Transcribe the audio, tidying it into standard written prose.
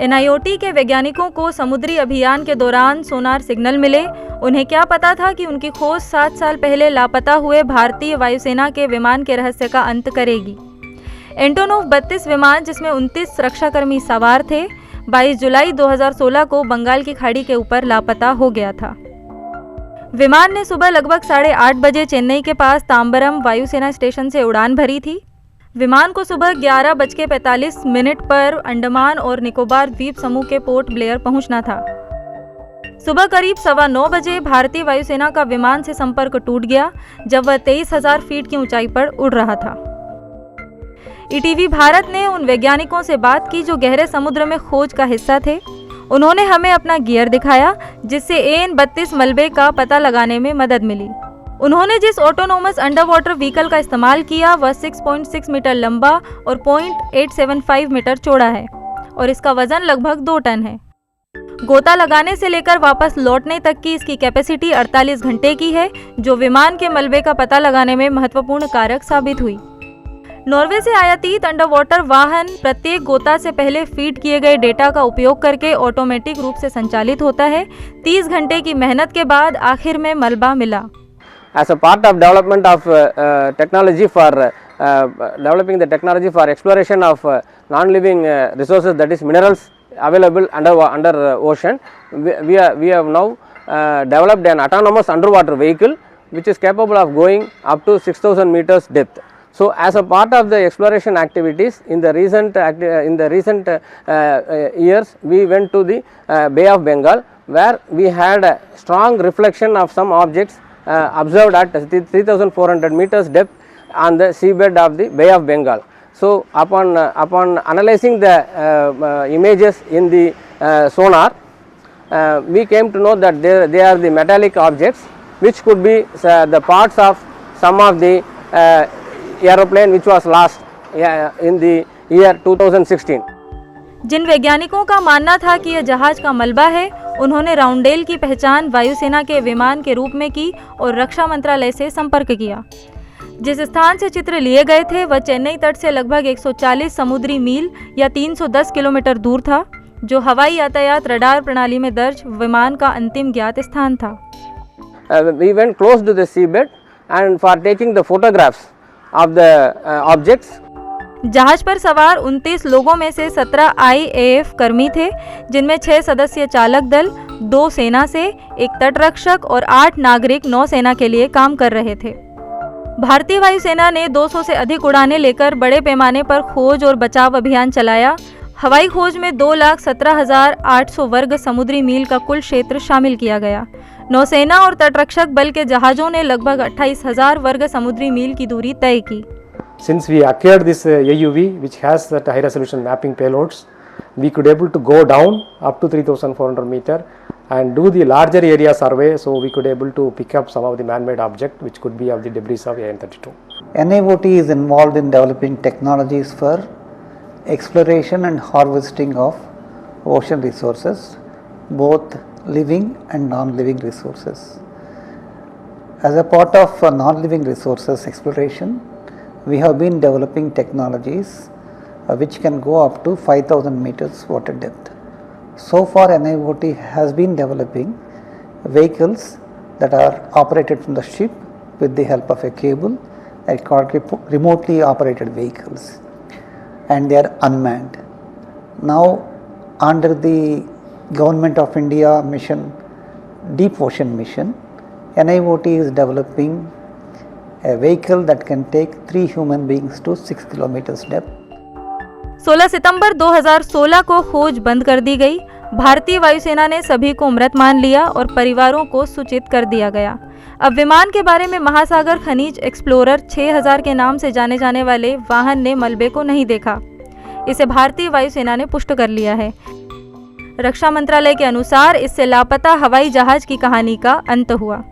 NIOT के वैज्ञानिकों को समुद्री अभियान के दौरान सोनार सिग्नल मिले। उन्हें क्या पता था कि उनकी खोज 7 साल पहले लापता हुए भारतीय वायुसेना के विमान के रहस्य का अंत करेगी। एंटोनोव 32 विमान, जिसमें 29 रक्षाकर्मी सवार थे, 22 जुलाई 2016 को बंगाल की खाड़ी के ऊपर लापता हो गया था। विमान ने सुबह लगभग 8:30 बजे चेन्नई के पास तांबरम वायुसेना स्टेशन से उड़ान भरी थी। विमान को सुबह 11:45 पर अंडमान और निकोबार द्वीप समूह के पोर्ट ब्लेयर पहुंचना था। सुबह करीब 9:15 बजे भारतीय वायुसेना का विमान से संपर्क टूट गया जब वह 23,000 फीट की ऊंचाई पर उड़ रहा था। ETV भारत ने उन वैज्ञानिकों से बात की जो गहरे समुद्र में खोज का हिस्सा थे। उन्होंने हमें अपना गियर दिखाया, जिससे AN-32 मलबे का पता लगाने में मदद मिली। उन्होंने जिस ऑटोनोमस अंडर वाटर व्हीकल का इस्तेमाल किया वह 6.6 मीटर लंबा और 0.875 मीटर चौड़ा है और इसका वजन लगभग 2 टन है। गोता लगाने से लेकर वापस लौटने तक की इसकी कैपेसिटी 48 घंटे की है, जो विमान के मलबे का पता लगाने में महत्वपूर्ण कारक साबित हुई। नॉर्वे से आयातित अंडर वाटर वाहन प्रत्येक गोता से पहले फीड किए गए डेटा का उपयोग करके ऑटोमेटिक रूप से संचालित होता है। 30 घंटे की मेहनत के बाद आखिर में मलबा मिला। As a part of development of technology for developing the technology for exploration of non-living resources, that is minerals available under ocean, we have now developed an autonomous underwater vehicle which is capable of going up to 6,000 meters depth. So, as a part of the exploration activities in the recent years, we went to the Bay of Bengal, where we had a strong reflection of some objects observed at 3,400 meters depth on the seabed of the Bay of Bengal. So, upon analyzing the images in the sonar, we came to know that they are the metallic objects which could be the parts of some of the aeroplane which was lost in the year 2016. जिन वैज्ञानिकों का मानना था कि यह जहाज का मलबा है, उन्होंने राउंडेल की पहचान वायुसेना के विमान के रूप में की और रक्षा मंत्रालय से संपर्क किया। जिस स्थान से चित्र लिए गए थे वह चेन्नई तट से लगभग 140 समुद्री मील या 310 किलोमीटर दूर था, जो हवाई यातायात रडार प्रणाली में दर्ज विमान का अंतिम ज्ञात स्थान था। We went close to the seabed and for taking the photographs of the objects. जहाज पर सवार 29 लोगों में से 17 IAF कर्मी थे, जिनमें 6 सदस्यीय चालक दल, 2 सेना से, 1 तटरक्षक और 8 नागरिक नौसेना के लिए काम कर रहे थे। भारतीय वायुसेना ने 200 से अधिक उड़ानें लेकर बड़े पैमाने पर खोज और बचाव अभियान चलाया। हवाई खोज में 2,17,800 वर्ग समुद्री मील का कुल क्षेत्र शामिल किया गया। नौसेना और तटरक्षक बल के जहाज़ों ने लगभग 28,000 वर्ग समुद्री मील की दूरी तय की। Since we acquired this AUV, which has that high resolution mapping payloads, we could able to go down up to 3,400 meter and do the larger area survey, so we could able to pick up some of the man-made object which could be of the debris of AN-32. NIOT is involved in developing technologies for exploration and harvesting of ocean resources, both living and non-living resources. As a part of non-living resources exploration, we have been developing technologies which can go up to 5,000 meters water depth. So far, NIOT has been developing vehicles that are operated from the ship with the help of a cable, that called remotely operated vehicles, and they are unmanned. Now, under the Government of India mission, Deep Ocean Mission, NIOT is developing a vehicle that can take 3 human beings to 6 kilometers depth. 16 सितंबर 2016 को खोज बंद कर दी गई। भारतीय वायुसेना ने सभी को मृत मान लिया और परिवारों को सूचित कर दिया गया। अब विमान के बारे में महासागर खनिज एक्सप्लोरर 6000 के नाम से जाने जाने वाले वाहन ने मलबे को नहीं देखा। इसे भारतीय वायुसेना ने पुष्ट कर लिया है। रक्षा मंत्रालय के अनुसार इससे लापता हवाई जहाज की कहानी का अंत हुआ।